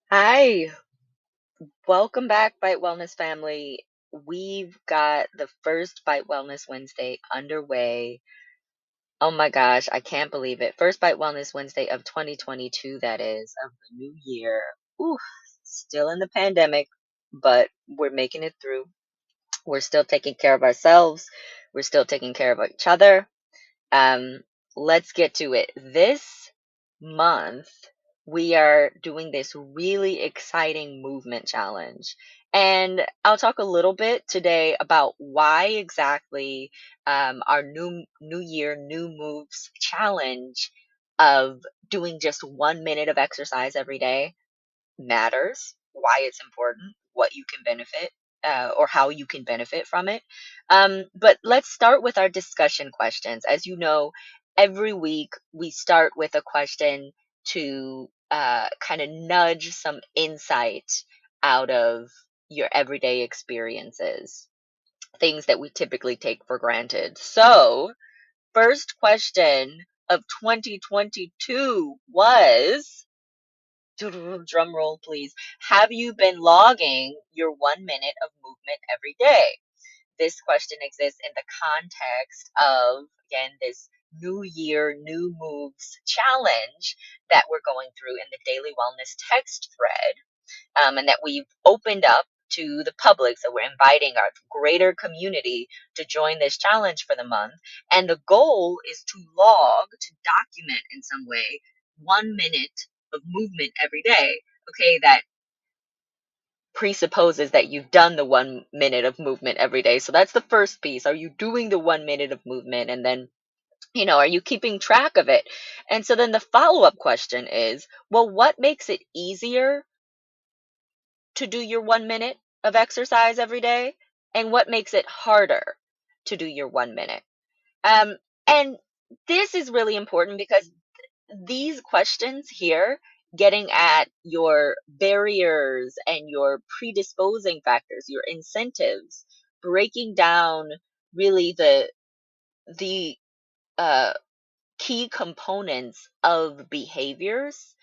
Hi, welcome back, Byte Wellness family. We've got the first Byte Wellness Wednesday underway. Oh my gosh, I can't believe it. First Byte Wellness Wednesday of 2022, that is, of the new year. Ooh, still in the pandemic, but we're making it through. We're still taking care of ourselves. We're still taking care of each other. Um, let's get to it. This month, we are doing this really exciting movement challenge. And I'll talk a little bit today about why exactly our new year, new moves challenge of doing just 1 minute of exercise every day matters, why it's important, what you can benefit, or how you can benefit from it. But let's start with our discussion questions. As you know, every week we start with a question to kind of nudge some insight out of your everyday experiences, things that we typically take for granted. So, first question of 2022 was, drum roll, please. Have you been logging your 1 minute of movement every day? This question exists in the context of, again, this new year, new moves challenge that we're going through in the daily wellness text thread, and that we've opened up to the public. So we're inviting our greater community to join this challenge for the month. And the goal is to log, to document in some way, 1 minute of movement every day. Okay, that presupposes that you've done the 1 minute of movement every day. So that's the first piece. Are you doing the 1 minute of movement? And then, are you keeping track of it? And so then the follow up question is, well, what makes it easier to do your 1 minute of exercise every day, and what makes it harder to do your 1 minute? And this is really important because these questions here, getting at your barriers and your predisposing factors, your incentives, breaking down really the uh, key components of behaviors,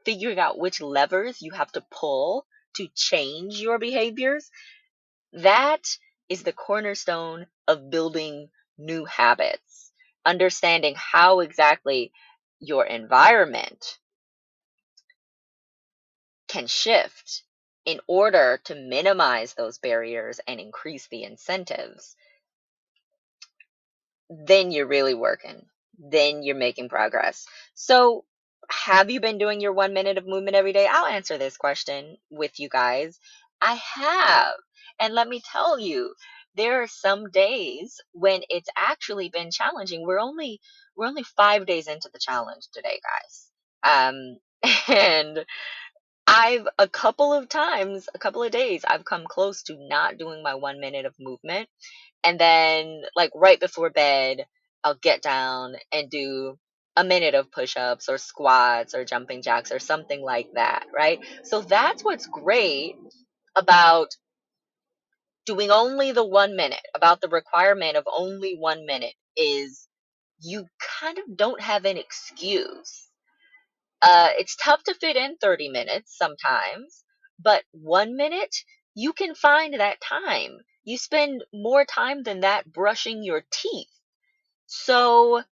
figuring out which levers you have to pull to change your behaviors, that is the cornerstone of building new habits. Understanding how exactly your environment can shift in order to minimize those barriers and increase the incentives, then you're really working. Then you're making progress. So, have you been doing your 1 minute of movement every day? I'll answer this question with you guys. I have. And let me tell you, there are some days when it's actually been challenging. We're only 5 days into the challenge today, guys. And I've a couple of times, a couple of days, I've come close to not doing my 1 minute of movement. And then, like right before bed, I'll get down and do a minute of push ups or squats or jumping jacks or something like that, right? So that's what's great about doing only the 1 minute, about the requirement of only 1 minute, is you kind of don't have an excuse. It's tough to fit in 30 minutes sometimes, but 1 minute, you can find that time. You spend more time than that brushing your teeth. So,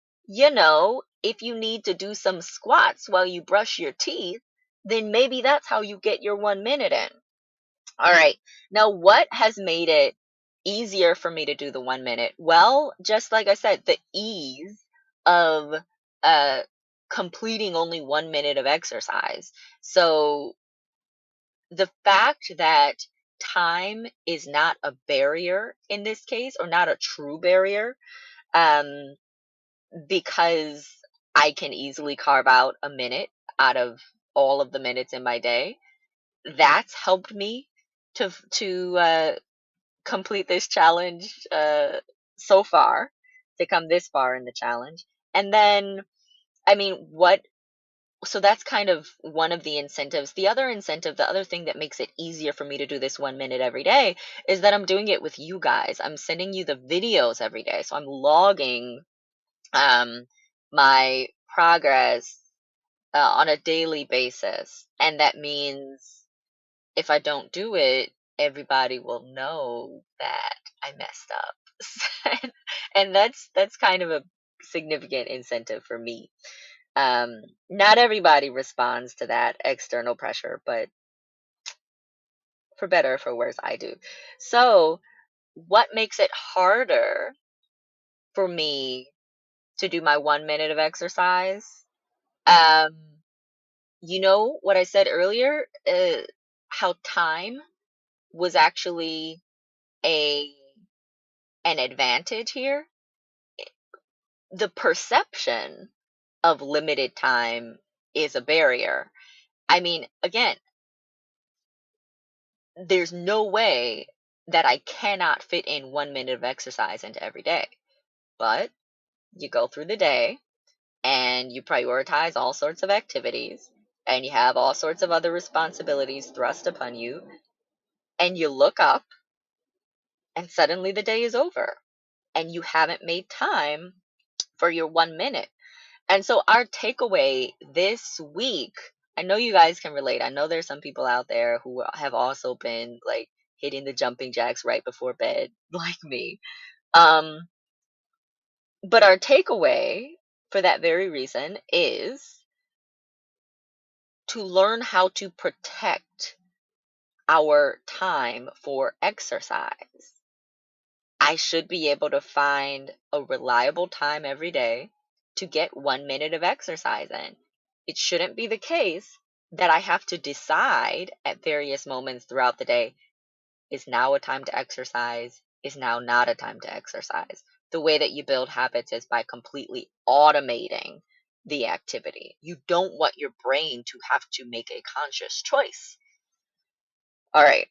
if you need to do some squats while you brush your teeth, then maybe that's how you get your 1 minute in. All right. Now, what has made it easier for me to do the 1 minute? Well, just like I said, the ease of uh, completing only 1 minute of exercise. So, the fact that time is not a barrier in this case, or not a true barrier, um, because I can easily carve out a minute out of all of the minutes in my day, that's helped me to complete this challenge so far, to come this far in the challenge. And then, I mean, so that's kind of one of the incentives. The other incentive, the other thing that makes it easier for me to do this 1 minute every day, is that I'm doing it with you guys. I'm sending you the videos every day. So I'm logging um, my progress on a daily basis. And that means if I don't do it, everybody will know that I messed up. And that's kind of a significant incentive for me. Not everybody responds to that external pressure, but for better or for worse, I do. So, what makes it harder for me to do my 1 minute of exercise? Um, you know what I said earlier, how time was actually a an advantage here. The perception of limited time is a barrier. I mean, again, there's no way that I cannot fit in 1 minute of exercise into every day. But you go through the day and you prioritize all sorts of activities and you have all sorts of other responsibilities thrust upon you, and you look up and suddenly the day is over and you haven't made time for your 1 minute. And so our takeaway this week, I know you guys can relate. I know there's some people out there who have also been like hitting the jumping jacks right before bed, like me. Um, but our takeaway for that very reason is to learn how to protect our time for exercise. I should be able to find a reliable time every day to get 1 minute of exercise in. It shouldn't be the case that I have to decide at various moments throughout the day, is now a time to exercise, is now not a time to exercise. The way that you build habits is by completely automating the activity. You don't want your brain to have to make a conscious choice. All right.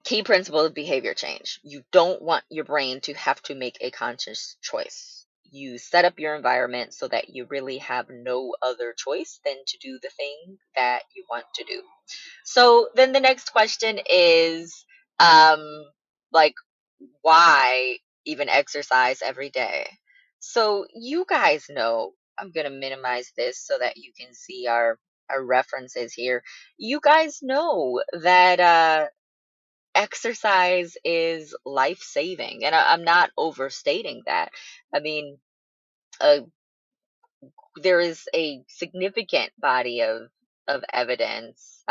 Key principle of behavior change. You don't want your brain to have to make a conscious choice. You set up your environment so that you really have no other choice than to do the thing that you want to do. So then the next question is, um, like, why even exercise every day? So you guys know, I'm going to minimize this so that you can see our references here. You guys know that exercise is life saving, and I'm not overstating that. I mean, uh, there is a significant body of evidence,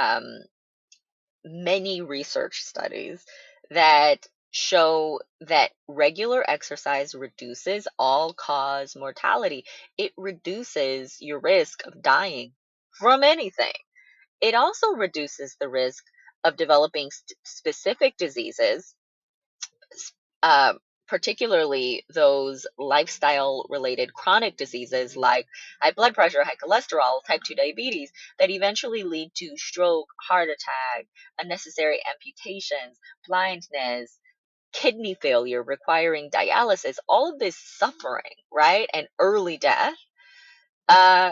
many research studies that show that regular exercise reduces all cause mortality. It reduces your risk of dying from anything. It also reduces the risk of developing specific diseases, uh, particularly those lifestyle related chronic diseases like high blood pressure, high cholesterol, type 2 diabetes, that eventually lead to stroke, heart attack, unnecessary amputations, blindness, kidney failure requiring dialysis, all of this suffering, right? And early death. Uh,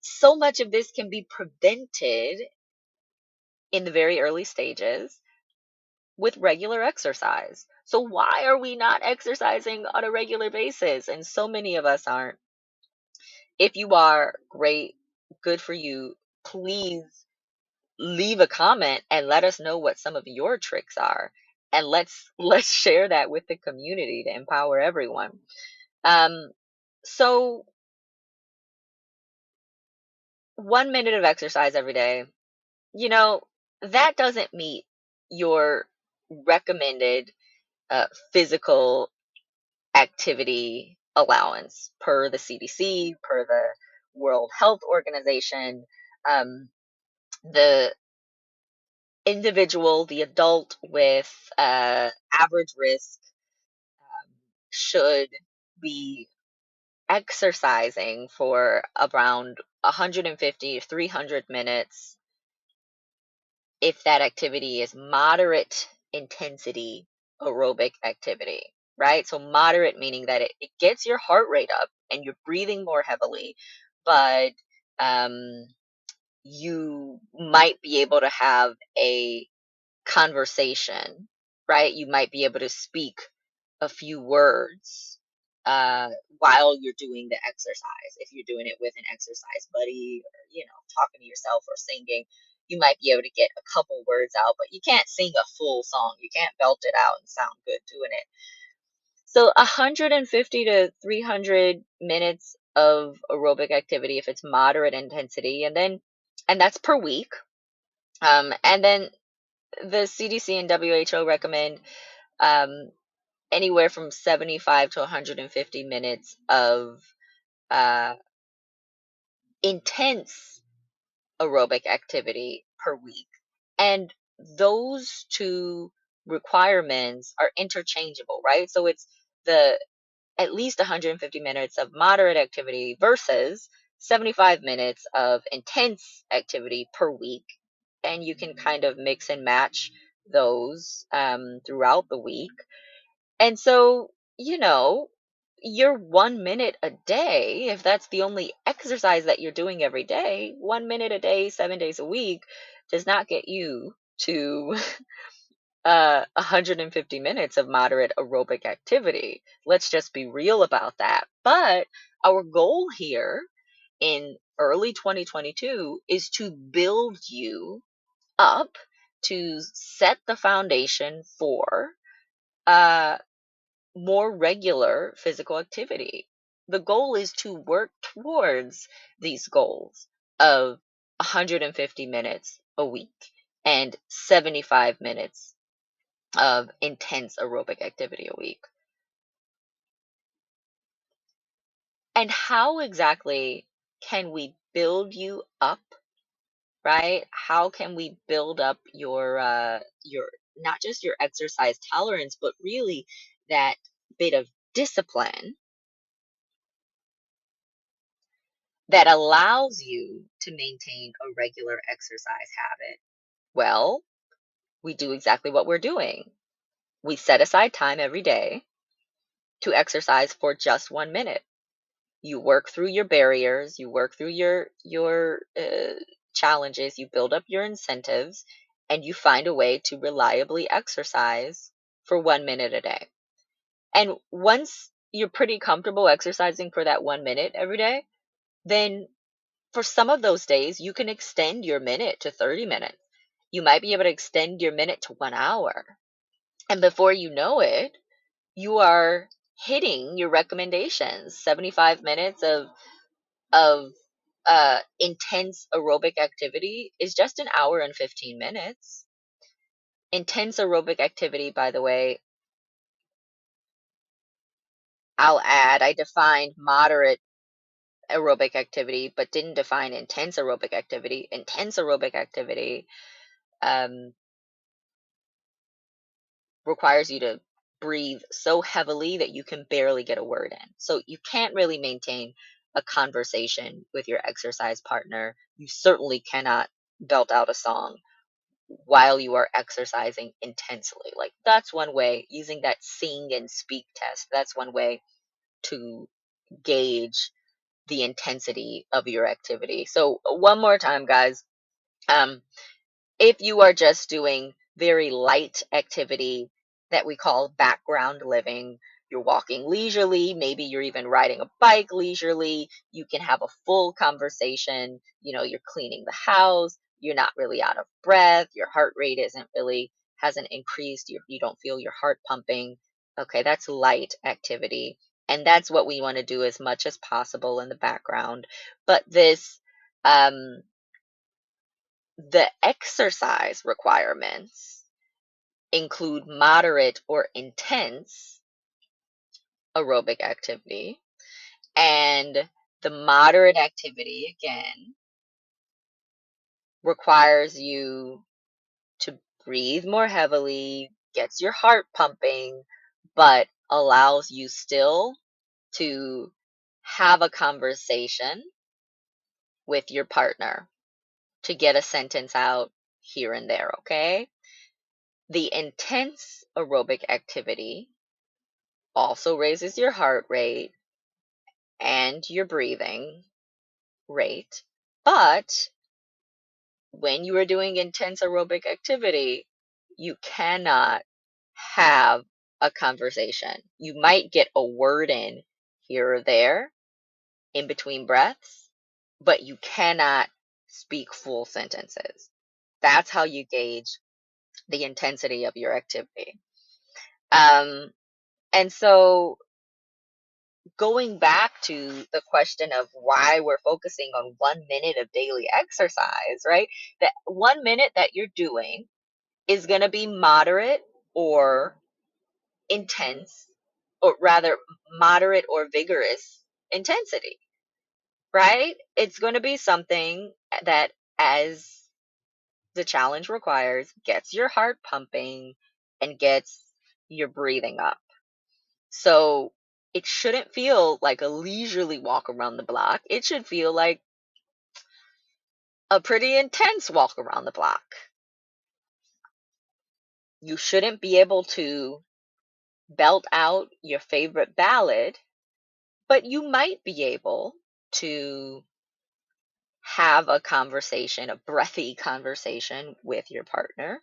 so much of this can be prevented in the very early stages with regular exercise. So why are we not exercising on a regular basis? And so many of us aren't. If you are, great, good for you. Please leave a comment and let us know what some of your tricks are. And let's share that with the community to empower everyone. Um, so 1 minute of exercise every day, you know, that doesn't meet your recommended physical activity allowance per the CDC, per the World Health Organization. The individual, the adult with average risk, should be exercising for around 150 to 300 minutes if that activity is moderate intensity aerobic activity, right? So moderate meaning that it gets your heart rate up and you're breathing more heavily, but um, you might be able to have a conversation, right? You might be able to speak a few words uh, while you're doing the exercise. If you're doing it with an exercise buddy, or talking to yourself or singing, you might be able to get a couple words out, but you can't sing a full song. You can't belt it out and sound good doing it. So 150 to 300 minutes of aerobic activity if it's moderate intensity, and that's per week. And then the CDC and WHO recommend um, anywhere from 75 to 150 minutes of uh, intense aerobic activity per week. And those two requirements are interchangeable, right? So it's the at least 150 minutes of moderate activity versus 75 minutes of intense activity per week. And you can kind of mix and match those throughout the week. And so, your 1 minute a day, if that's the only exercise that you're doing every day, 1 minute a day, 7 days a week, does not get you to 150 minutes of moderate aerobic activity. Let's just be real about that. But our goal here in early 2022 is to build you up, to set the foundation for uh, more regular physical activity. The goal is to work towards these goals of 150 minutes a week and 75 minutes of intense aerobic activity a week. And how exactly can we build you up, right? How can we build up your not just your exercise tolerance, but really that bit of discipline that allows you to maintain a regular exercise habit? Well, we do exactly what we're doing. We set aside time every day to exercise for just 1 minute. You work through your barriers, you work through your challenges, you build up your incentives, and you find a way to reliably exercise for 1 minute a day. And once you're pretty comfortable exercising for that 1 minute every day, then for some of those days, you can extend your minute to 30 minutes. You might be able to extend your minute to 1 hour. And before you know it, you are hitting your recommendations. 75 minutes of intense aerobic activity is just an hour and 15 minutes. Intense aerobic activity, by the way, I'll add, I defined moderate aerobic activity, but didn't define intense aerobic activity. Intense aerobic activity um, requires you to breathe so heavily that you can barely get a word in. So you can't really maintain a conversation with your exercise partner. You certainly cannot belt out a song while you are exercising intensely. Like, that's one way, using that sing and speak test. That's one way to gauge the intensity of your activity. So one more time, guys. Um, if you are just doing very light activity that we call background living, you're walking leisurely, maybe you're even riding a bike leisurely, you can have a full conversation, you're cleaning the house, you're not really out of breath, your heart rate hasn't increased, you don't feel your heart pumping. Okay, that's light activity. And that's what we want to do as much as possible in the background. But um, the exercise requirements include moderate or intense aerobic activity. And the moderate activity, again, requires you to breathe more heavily, gets your heart pumping, but allows you still to have a conversation with your partner, to get a sentence out here and there, okay? The intense aerobic activity also raises your heart rate and your breathing rate. But when you are doing intense aerobic activity, you cannot have a conversation. You might get a word in here or there in between breaths, but you cannot speak full sentences. That's how you gauge the intensity of your activity. Um, and so going back to the question of why we're focusing on 1 minute of daily exercise, right? That 1 minute that you're doing is going to be moderate or intense, or rather, moderate or vigorous intensity, right? It's going to be something that, as the challenge requires, gets your heart pumping and gets your breathing up. So it shouldn't feel like a leisurely walk around the block. It should feel like a pretty intense walk around the block. You shouldn't be able to belt out your favorite ballad, but you might be able to have a conversation, a breathy conversation with your partner.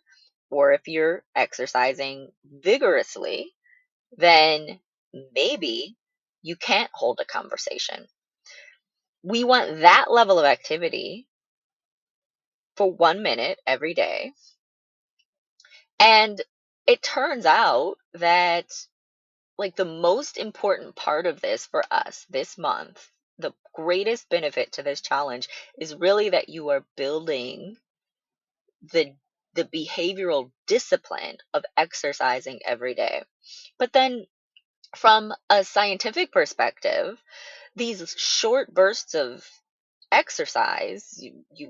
Or if you're exercising vigorously, then maybe you can't hold a conversation. We want that level of activity for 1 minute every day. And it turns out that, like, the most important part of this for us this month, the greatest benefit to this challenge is really that you are building the the behavioral discipline of exercising every day. But then from a scientific perspective, these short bursts of exercise,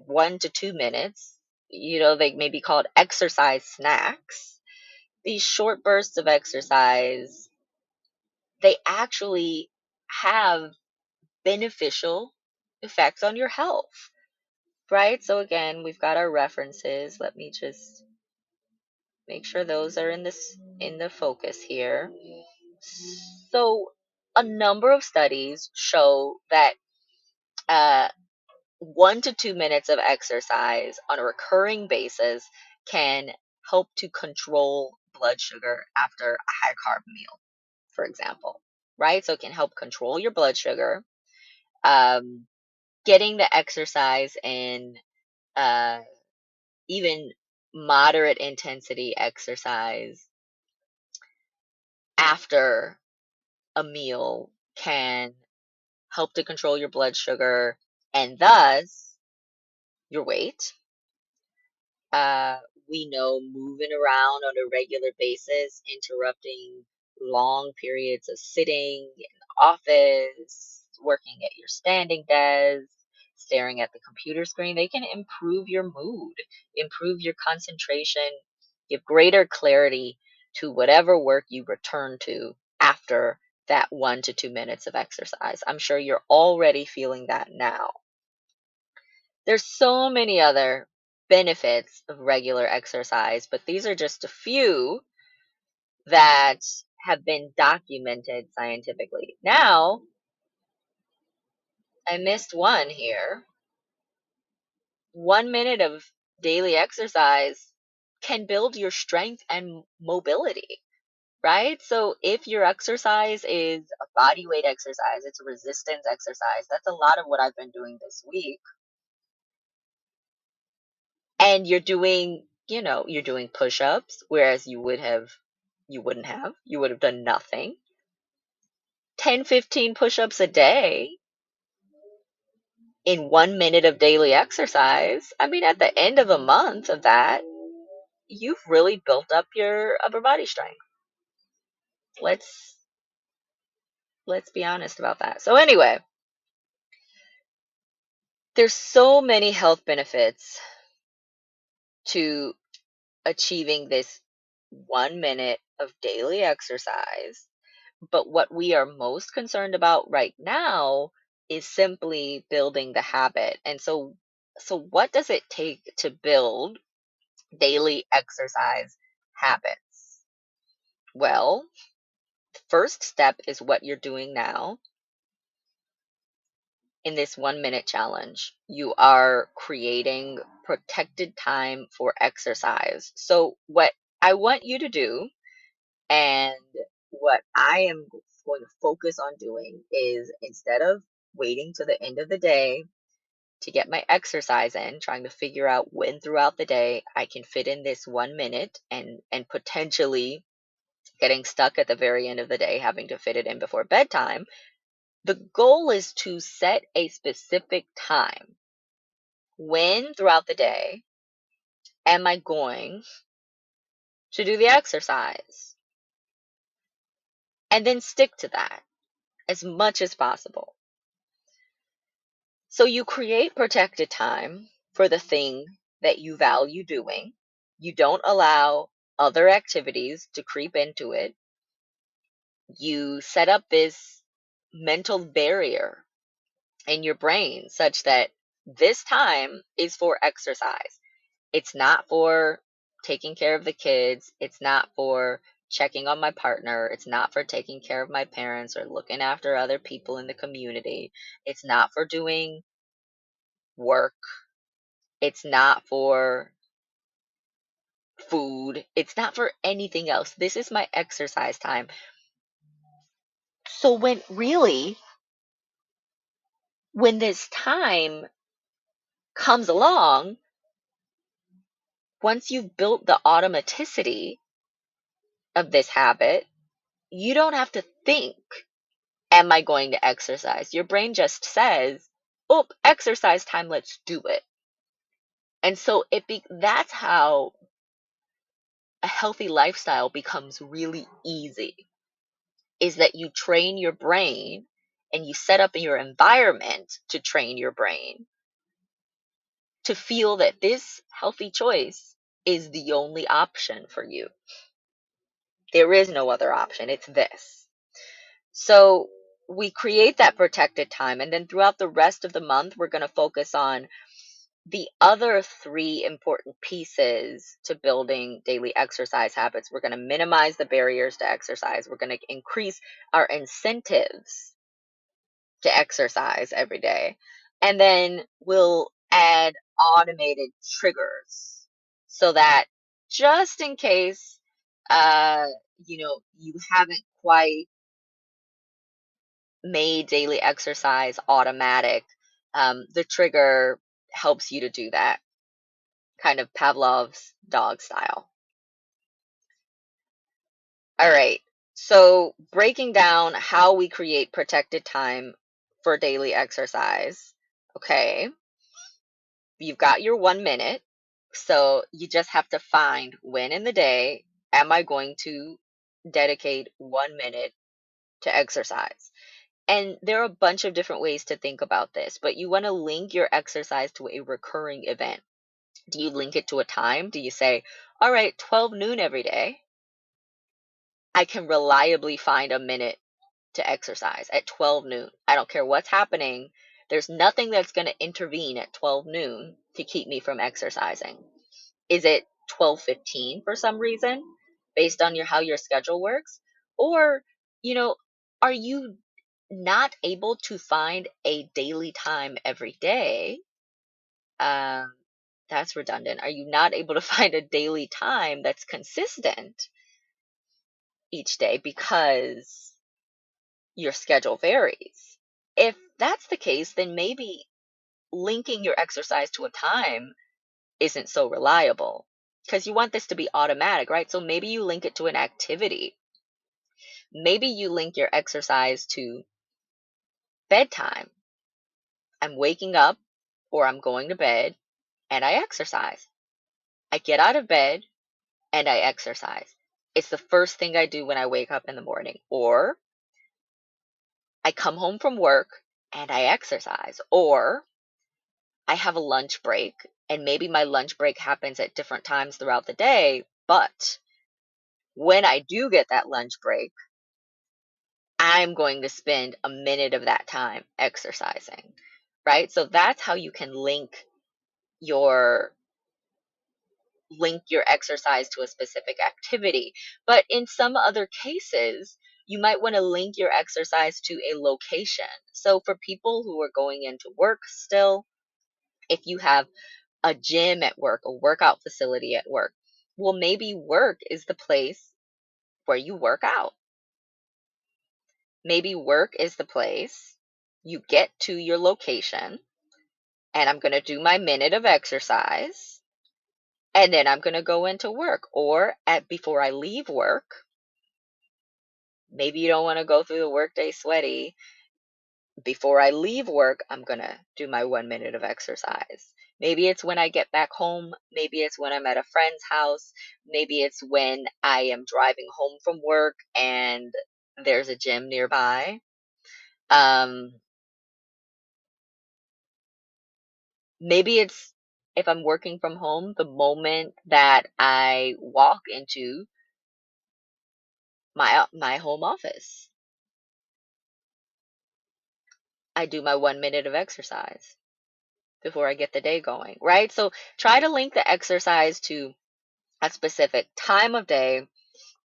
1 to 2 minutes, they may be called exercise snacks. These short bursts of exercise, they actually have beneficial effects on your health, right? So again, we've got our references. Let me just make sure those are in the focus here. So a number of studies show that uh, 1 to 2 minutes of exercise on a recurring basis can help to control blood sugar after a high carb meal, for example, right? So it can help control your blood sugar. Um, Getting the exercise and uh, even moderate intensity exercise after a meal can help to control your blood sugar and thus your weight. Uh, we know moving around on a regular basis, interrupting long periods of sitting in the office, working at your standing desk, staring at the computer screen, they can improve your mood, improve your concentration, give greater clarity to whatever work you return to after that 1 to 2 minutes of exercise. I'm sure you're already feeling that now. There's so many other benefits of regular exercise, but these are just a few that have been documented scientifically. Now, I missed one here. 1 minute of daily exercise can build your strength and mobility, right? So if your exercise is a body weight exercise, it's a resistance exercise, that's a lot of what I've been doing this week. And you're doing push-ups, whereas you would have done nothing. 10, 15 push-ups a day in 1 minute of daily exercise. I mean, at the end of a month of that, you've really built up your upper body strength. Let's let's be honest about that. So anyway, there's so many health benefits to achieving this 1 minute of daily exercise. But what we are most concerned about right now is simply building the habit. And so what does it take to build daily exercise habits? Well, the first step is what you're doing now in this 1 minute challenge. You are creating protected time for exercise. So what I want you to do, and what I am going to focus on doing is, instead of waiting to the end of the day to get my exercise in, trying to figure out when throughout the day I can fit in this 1 minute, and potentially getting stuck at the very end of the day having to fit it in before bedtime, the goal is to set a specific time. When throughout the day am I going to do the exercise? And then stick to that as much as possible. So you create protected time for the thing that you value doing. You don't allow other activities to creep into it. You set up this mental barrier in your brain such that this time is for exercise. It's not for taking care of the kids. It's not for checking on my partner. It's not for taking care of my parents or looking after other people in the community. It's not for doing work. It's not for food. It's not for anything else. This is my exercise time. So when this time comes along, once you've built the automaticity of this habit, you don't have to think, am I going to exercise? Your brain just says, oh, exercise time, let's do it. And so that's how a healthy lifestyle becomes really easy, is that you train your brain and you set up your environment to train your brain to feel that this healthy choice is the only option for you. There is no other option. It's this. So we create that protected time. And then throughout the rest of the month, we're going to focus on the other three important pieces to building daily exercise habits. We're going to minimize the barriers to exercise. We're going to increase our incentives to exercise every day. And then we'll add automated triggers so that, just in case uh you haven't quite made daily exercise automatic, the trigger helps you to do that, kind of Pavlov's dog style. All right. So breaking down how we create protected time for daily exercise. Okay. You've got your 1 minute. So you just have to find, when in the day am I going to dedicate 1 minute to exercise? And there are a bunch of different ways to think about this, but you want to link your exercise to a recurring event. Do you link it to a time? Do you say, all right, 12 noon every day, I can reliably find a minute to exercise at 12 noon. I don't care what's happening. There's nothing that's going to intervene at 12 noon to keep me from exercising. Is it 12:15 for some reason, based on how your schedule works? Or, you know, are you not able to find a daily time every day? Um, that's redundant. Are you not able to find a daily time that's consistent each day because your schedule varies? If that's the case, then maybe linking your exercise to a time isn't so reliable, because you want this to be automatic, right? So maybe you link it to an activity. Maybe you link your exercise to bedtime. I'm waking up or I'm going to bed and I exercise. I get out of bed and I exercise. It's the first thing I do when I wake up in the morning. Or I come home from work and I exercise. Or I have a lunch break, and maybe my lunch break happens at different times throughout the day, but when I do get that lunch break, I'm going to spend a minute of that time exercising, right? So that's how you can your link your exercise to a specific activity. But in some other cases, you might want to link your exercise to a location. So for people who are going into work still, if you have a gym at work, a workout facility at work, well, maybe work is the place where you work out. Maybe work is the place. You get to your location, and I'm going to do my minute of exercise, and then I'm going to go into work. Or at before I leave work, maybe you don't want to go through the workday sweaty. Before I leave work, I'm going to do my 1 minute of exercise. Maybe it's when I get back home. Maybe it's when I'm at a friend's house. Maybe it's when I am driving home from work and there's a gym nearby. Um, Maybe it's if I'm working from home, the moment that I walk into my home office, I do my 1 minute of exercise before I get the day going, right? So try to link the exercise to a specific time of day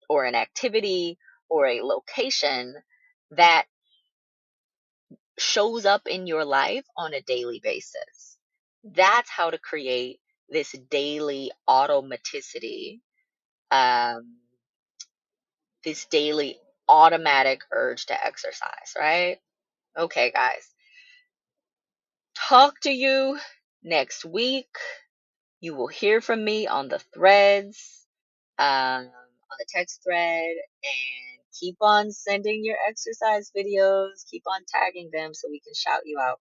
or an activity or a location that shows up in your life on a daily basis. That's how to create this daily automaticity, um, this daily automatic urge to exercise, right? Okay, guys, talk to you next week. You will hear from me on the threads, on the text thread, and keep on sending your exercise videos. Keep on tagging them so we can shout you out.